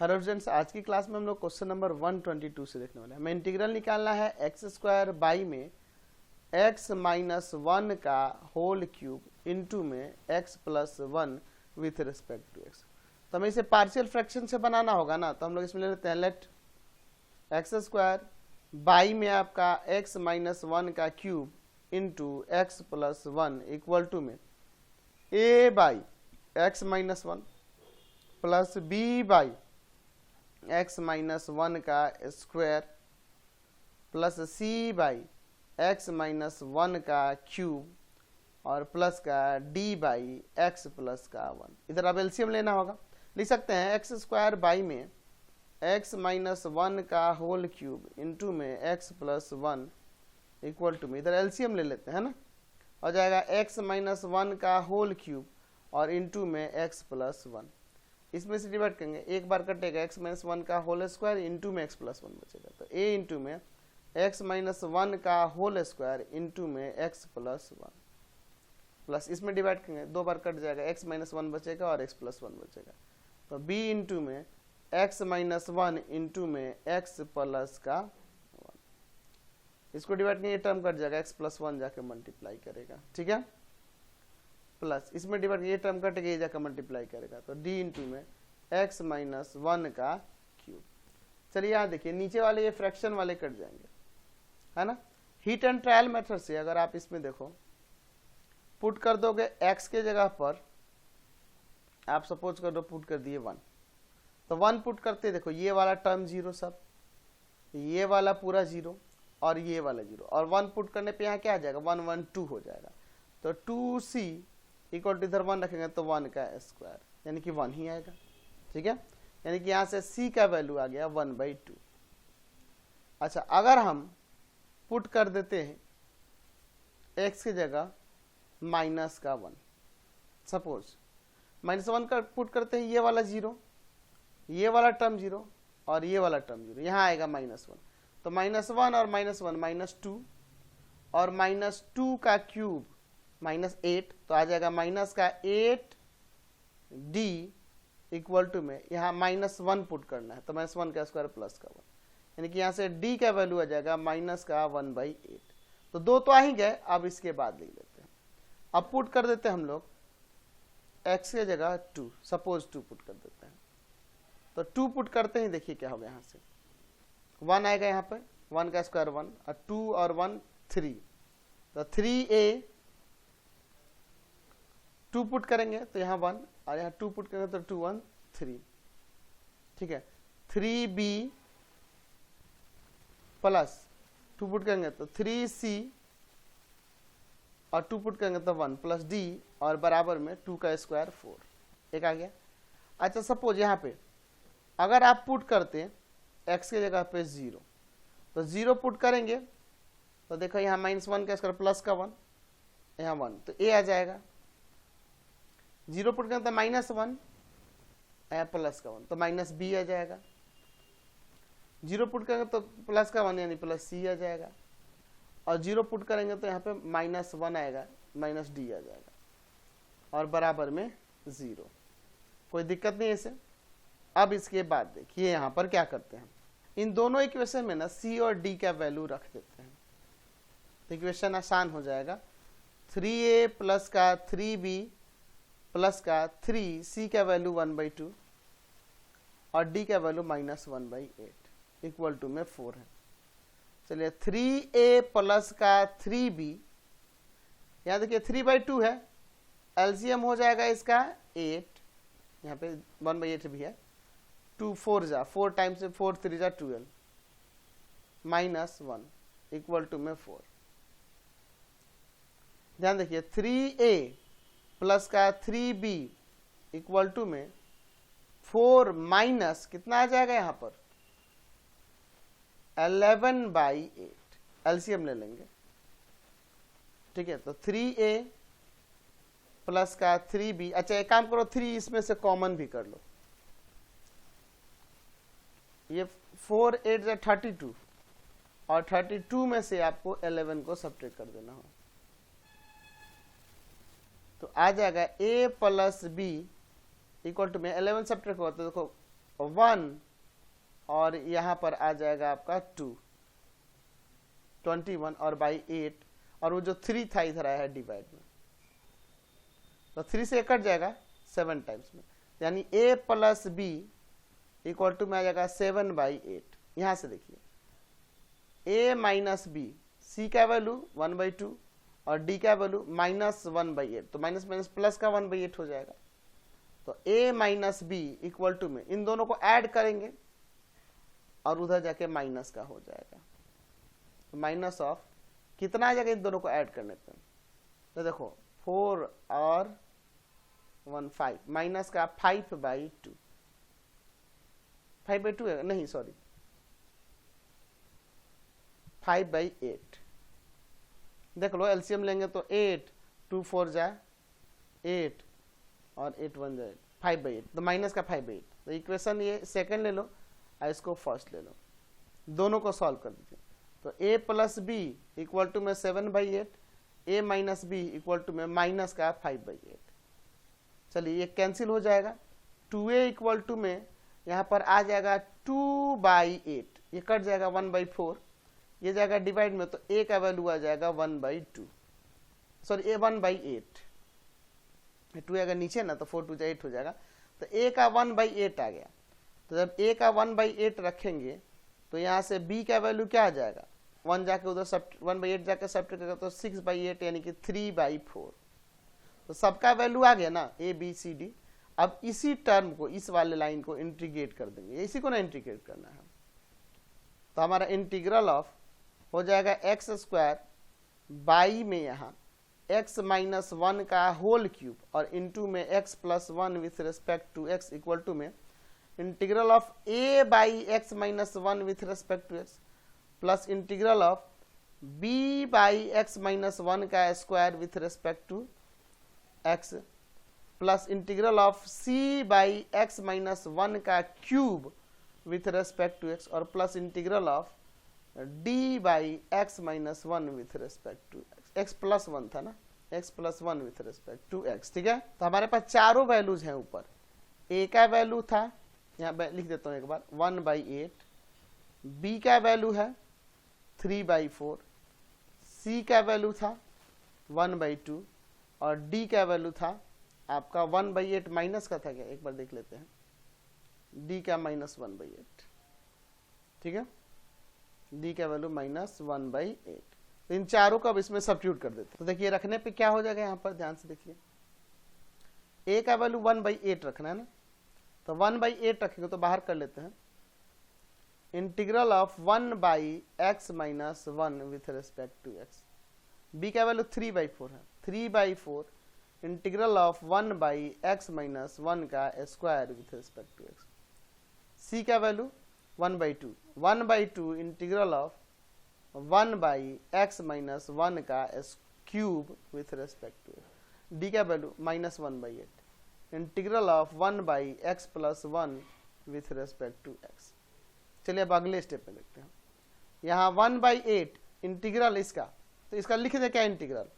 Hello students, आज की class में हम लोग क्वेश्चन नंबर 122 से देखने वाले हैं। हमें इंटीग्रल निकालना है एक्स स्क्वायर बाई में x माइनस 1 का होल क्यूब इंटू में x plus 1 with respect to x। तो हमें इसे पार्शियल फ्रैक्शन से बनाना होगा ना, तो हम लोग इसमें ले लेते हैं लेट एक्स स्क्वायर बाई में आपका x माइनस 1 का cube into x plus 1 equal to में a by X minus 1 plus b by x minus 1 का square plus c by x minus 1 का क्यूब और प्लस का d बाई x प्लस का 1। इधर अब एलसीएम लेना होगा, लिख सकते हैं एक्स स्क्वायर बाई में x माइनस 1 का होल क्यूब इंटू में x प्लस 1 इक्वल टू में, इधर एलसीएम ले लेते हैं ना, हो जाएगा x माइनस 1 का होल क्यूब और इंटू में x प्लस 1। इसमें से डिवाइड करेंगे, एक बार कटेगा x माइनस 1 का होल स्क्वायर इंटू में x प्लस 1 बचेगा, तो a इंटू में x माइनस 1 का होल स्क्वायर इंटू में x प्लस 1 प्लस इसमें डिवाइड करेंगे, दो बार कट जाएगा, x माइनस 1 बचेगा और x प्लस 1 बचेगा, तो b इंटू में x माइनस 1 इंटू में x प्लस का 1। इसको डिवाइड करेंगे, टर्म कट जाएगा, x प्लस 1 जाके मल्टीप्लाई करेगा, ठीक है, प्लस इसमें डिवाइड ये टर्म कट के जाकर मल्टीप्लाई करेगा, तो d इंटू में x माइनस 1 का क्यूब। चलिए यहाँ देखिए, नीचे वाले ये फ्रैक्शन वाले कट जाएंगे, है ना। हीट एंड ट्रायल मेथड से अगर आप इसमें देखो पुट कर दोगे x के जगह पर, आप सपोज कर दो पुट कर दिए 1, तो 1 पुट करते देखो ये वाला टर्म 0, सब ये वाला पूरा 0 और ये वाला 0, और 1 पुट करने पे यहाँ क्या आ जाएगा 1 1 2 हो जाएगा, तो 2c इक्वल टू इधर 1 रखेंगे तो 1 का स्क्वायर यानी कि 1 ही आएगा, ठीक है, यानी कि यहाँ से c का वैल्यू आ गया 1/2। अच्छा, अगर हम पुट कर देते हैं x की जगह माइनस का 1, सपोज माइनस 1 का पुट करते हैं, ये वाला 0, ये वाला टर्म 0 और ये वाला टर्म 0, यहाँ आएगा -1, तो -1 और -1 -2 और -2 का क्यूब -8, तो आ जाएगा माइनस का 8d इक्वल टू में यहाँ -1 पुट करना है, तो -1 का स्क्वायर प्लस का 1, यानी कि यहाँ से d का वैल्यू आ जाएगा माइनस का 1/8। तो दो तो आ ही गए, अब इसके बाद ले लेते हैं, अब पुट कर देते हैं हम लोग x के जगह 2, सपोज 2 पुट कर देते हैं, तो 2 पुट करते हैं, देखिए क्या होगा, यहाँ से 1 आएगा, यहाँ पे 1 का स्क्वायर 1 और 2 और 1 3, तो 3a 2 पुट करेंगे तो यहाँ 1 और यहाँ 2 पुट करेंगे तो 2 1 3, ठीक है, 3b प्लस 2 पुट करेंगे तो 3c और 2 पुट करेंगे तो 1 प्लस d और बराबर में 2 का स्क्वायर 4, एक आ गया। अच्छा, सपोज यहाँ पे अगर आप पुट करते हैं x के जगह पे 0, तो 0 पुट करेंगे तो देखो यहाँ -1 का स्क्वायर प्लस का 1, यहाँ 1, तो a आ जाएगा, 0 पुट करें तो -1 प्लस का 1, तो माइनस b आ जाएगा, 0 पुट करेंगे तो प्लस का 1 यानी प्लस c आ जाएगा, और 0 पुट करेंगे तो यहाँ पे -1 आएगा, माइनस d आ जाएगा और बराबर में 0। कोई दिक्कत नहीं इसे। अब इसके बाद देखिए यहाँ पर क्या करते हैं, इन दोनों इक्वेशन में ना c और d का वैल्यू रख देते हैं, तो इक्वेशन आसान हो जाएगा, 3a प्लस का 3b प्लस का 3c का वैल्यू 1/2 और d का वैल्यू -1/8 इक्वल टू में 4 है। चलिए 3a प्लस का 3b, यहाँ देखिए 3/2 है, एलसीएम हो जाएगा इसका 8, यहाँ पे 1/8 भी है, 2 4 जा 4 टाइम्स 4 3 जा 12 -1 इक्वल टू में 4। ध्यान देखिए 3a प्लस का 3b इक्वल टू में 4 माइनस कितना आ जाएगा यहाँ पर 11/8, एलसीएम ले लेंगे, ठीक है, तो 3a प्लस का 3b, अच्छा एक काम करो 3 इसमें से कॉमन भी कर लो, ये 4 8 32 और 32 में से आपको 11 को सब्ट्रैक्ट कर देना हो, तो आ जाएगा a plus b equal to में 11 सब्ट्रैक्ट होता है, देखो 1 और यहाँ पर आ जाएगा आपका 2, 21 और बाई 8, और वो जो 3 था इधर आया है डिवाइड में, तो 3 से कट जाएगा 7 टाइम्स में, यानी a plus B equal to में आ जाएगा 7/8। यहां से देखिए a माइनस बी, c का वैल्यू 1/2 और d का वैल्यू -1/8, तो माइनस माइनस प्लस का 1/8 हो जाएगा। तो a minus B equal to में इन दोनों को ऐड करेंगे और उधर जाके माइनस का हो जाएगा, तो माइनस ऑफ कितना आ जाएगा इन दोनों को ऐड करने पे, तो देखो 4 और 1 5, माइनस का 5/2, 5/2 है नहीं सॉरी 5/8। देख लो एलसीएम लेंगे तो 8 2 4 जा 8 और 8 1 जाए 5/8, तो माइनस का 5/8। तो इक्वेशन ये सेकंड ले लो और इसको फर्स्ट ले लो, दोनों को सॉल्व कर दीजिए। तो a plus B equal to में 7/8, a minus B equal to में माइनस का 5/8। चलिए ये कैंसिल हो जाएगा, 2a इक्वल टू में यहाँ पर आ जाएगा 2/8, ये कट जाएगा 1/4, ये जाएगा डिवाइड में, तो a का वैल्यू आ जाएगा 1/2, सॉरी a 1/8, 2 अगर नीचे ना तो 4 2 8 हो जाएगा, तो a का 1/8 आ गया। तो जब a का 1/8 रखेंगे तो यहाँ से b का वैल्यू क्या आ जाएगा, 1 जाके उधर 1/8 जाके सब्ट्रैक्ट करेगा तो 6/8 यानी कि 3/4। तो सबका वैल्यू आ गया ना a b c d। अब इसी टर्म को, इस वाले लाइन को इंटीग्रेट कर देंगे, इसी को ना इंटीग्रेट करना है, तो हमारा इंटीग्रल ऑफ हो जाएगा x² बाई में यहाँ x माइनस 1 का होल क्यूब और इंटू में x plus 1 with respect to x equal to में integral of a by x minus 1 with respect to x plus integral of b by x minus 1 का square with respect to x plus integral of c by x minus 1 का cube with respect to x और plus integral of d by x minus 1 with respect to x plus 1 था ना, x plus 1 with respect to x। ठीक है, तो हमारे पास चारों values हैं। ऊपर a का वैल्यू था, यहाँ लिख देता हूँ एक बार 1/8, b का वैल्यू है 3/4, c का वैल्यू था 1/2 और d का वैल्यू था आपका 1/8 माइनस का था क्या, एक बार देख लेते हैं, d का -1/8। ठीक है, d का वैल्यू -1/8। तो इन चारों को अब इसमें सब्स्टिट्यूट कर देते हैं। तो देखिए रखने पे क्या हो जाएगा, यहाँ पर ध्यान से देखिए a का वैल्यू 1/8 रखना है ना, तो 1/8 रखेंगे तो बाहर कर लेते हैं। Integral of 1/x minus 1 with respect to x, b का वैल्यू 3/4 है, 3/4 इंटीग्रल ऑफ 1/x माइनस 1 का square with respect to x, c का value 1/2, 1/2 integral of 1/x minus 1 का cube with respect to x, d का value -1/8 integral of 1/x plus 1 with respect to x। चलिए अब अगले step पे देखते हैं। यहाँ 1/8 इंटीग्रल इसका, तो इसका लिख दे क्या integral,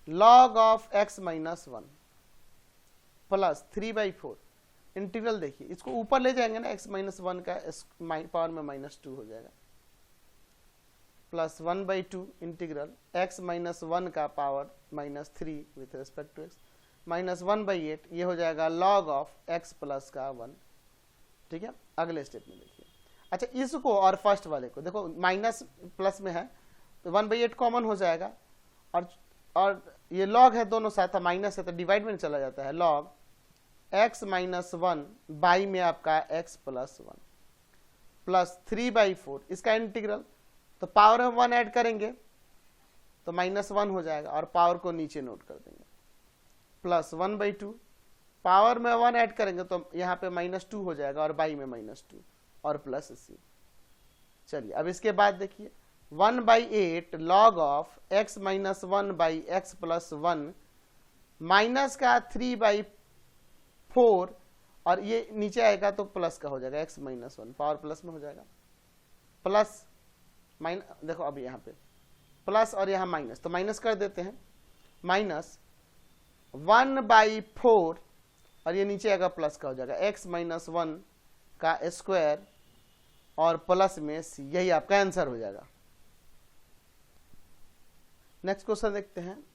log of x minus 1 plus 3/4 integral, देखिए इसको ऊपर ले जाएंगे ना, x माइनस 1 का पावर में -2 हो जाएगा, प्लस 1/2 इंटीग्रल x माइनस 1 का power -3 with respect to x minus 1/8, ये हो जाएगा log ऑफ x प्लस का 1। ठीक है, अगले स्टेप में देखिए। अच्छा, इसको और फर्स्ट वाले को देखो, माइनस प्लस में है तो 1/8 कॉमन हो जाएगा, और ये log है दोनों साथ, माइनस है तो डिवाइड में चला जाता है, log x माइनस 1 बाई में आपका x प्लस 1 प्लस 3/4 इसका इंटीग्रल, तो पावर में 1 ऐड करेंगे तो -1 हो जाएगा और पावर को नीचे नोट कर देंगे, प्लस 1/2 पावर में 1 ऐड करेंगे तो यहाँ पे -2 हो जाएगा और बाई में -2 और प्लस c। चलिए अब इसके बाद देखिए 1/8 log of x minus 1/x plus 1 minus का 3/4 और ये नीचे आएगा तो प्लस का हो जाएगा, x माइनस 1 पावर प्लस में हो जाएगा, प्लस माइनस, देखो अभी यहाँ पे प्लस और यहाँ माइनस, तो माइनस कर देते हैं, माइनस 1/4 और ये नीचे आएगा प्लस का हो जाएगा, x माइनस 1 का स्क्वायर और प्लस में c, यही आपका आंसर हो जाएगा। नेक्स्ट क्वेश्चन देखते हैं।